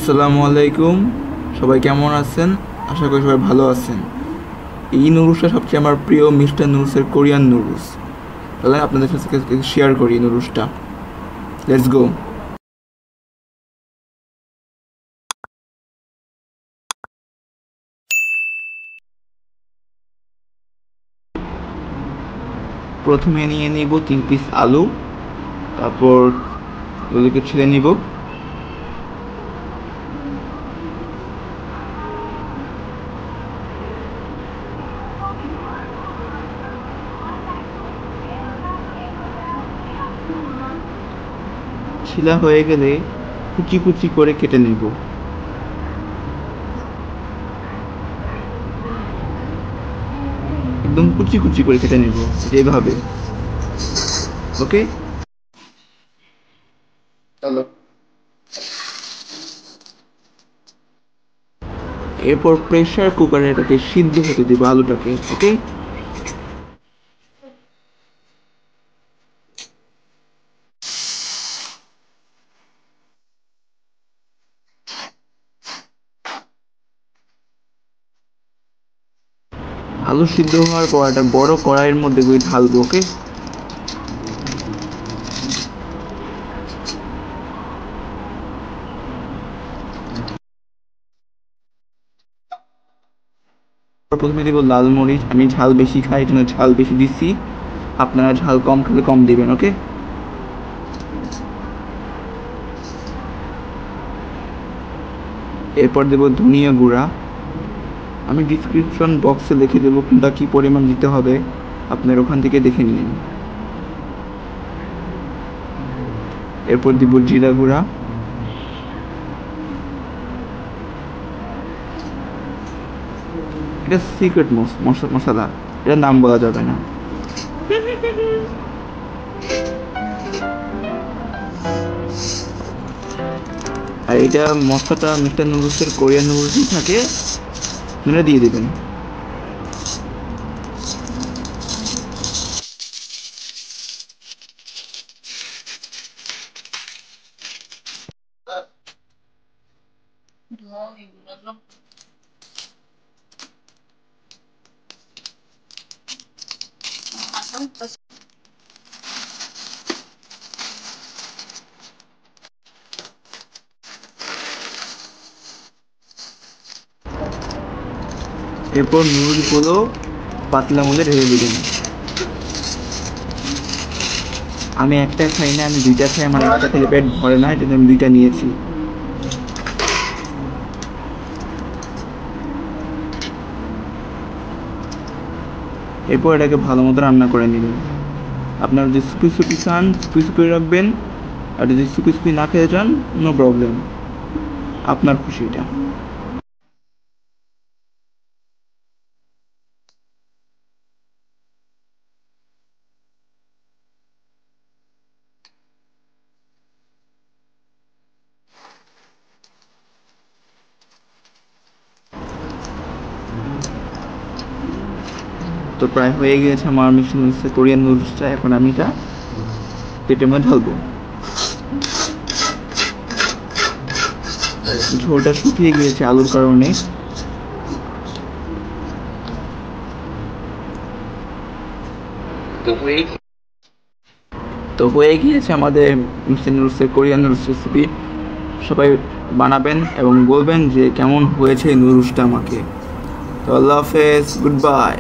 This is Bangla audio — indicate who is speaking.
Speaker 1: আসসালামু আলাইকুম, সবাই কেমন আছেন? আশা করি সবাই ভালো আছেন। এই নুডলসটা সবচেয়ে আমার প্রিয় মিস্টার নুডলসের কোরিয়ান নুডলস। তাহলে আপনাদের সাথে শেয়ার করি নুডলসটা। Let's go. প্রথমে নিয়ে নিব 3 পিস আলু, তারপর ওগুলোকে ছেড়ে নিব। ছিলা হয়ে গেলে কুচি কুচি করে কেটে নেব। একদম কুচি কুচি করে কেটে নেব এইভাবে। ওকে, চলো। এরপর প্রেসার কুকারে এটাকে সিদ্ধ হতে দেব আলুটাকে। ওকে, আলু সিদ্ধ হওয়ার পর একটা বড় কড়াইয়ের মধ্যে ঢালবো। ওকে, প্রথমে দেবো লাল মরিচ। আমি ঝাল বেশি খাই, এই জন্য ঝাল বেশি দিচ্ছি। আপনারা ঝাল কম খেলে কম দিবেন। ওকে, এরপর দেবো ধনিয়া গুঁড়া। আমি ডিসক্রিপশন বক্সে লিখে দেবো কোনটা কী পরিমাণ দিতে হবে, আপনার ওখান থেকে দেখে নিন। এরপর দিব জিরা গুঁড়া। এটা সিক্রেট মশলা, এটার নাম বলা যাবে না। আর এটা মশলাটা মিস্টার নুডলসের কোরিয়ান নুডলসই থাকে, আপনারা দিয়ে দেবেন। এরপর নুডলসগুলো পাতলা মধ্যে ঢেলে দেবেন। আমি একটা খাই না, আমি দুইটা খাই। আমার একটা খেলে পেট ভরে না, এটা আমি দুইটা নিয়েছি। এরপর এটাকে ভালো মতো রান্না করে নেবেন। আপনারা যদি সুপি সুপি খান, সুপি সুপি রাখবেন। আর যদি সুপি সুপি না খেতে চান, নো প্রবলেম, আপনার খুশি এটা। তো প্রায় হয়ে গিয়েছে আমার মিষ্টি নুডলসের কোরিয়ান নুডলসটা। এখন আমি এটা পেটের মধ্যে ঢালবো। ঝোলটা শুকিয়ে গিয়েছে আলুর কারণে। তো হয়ে গিয়েছে আমাদের মিষ্টি নুডলসের কোরিয়ান নুডলস রেসিপি। সবাই বানাবেন এবং বলবেন যে কেমন হয়েছে নুডলসটা আমাকে। তো আল্লাহ হাফেজ, গুড বাই।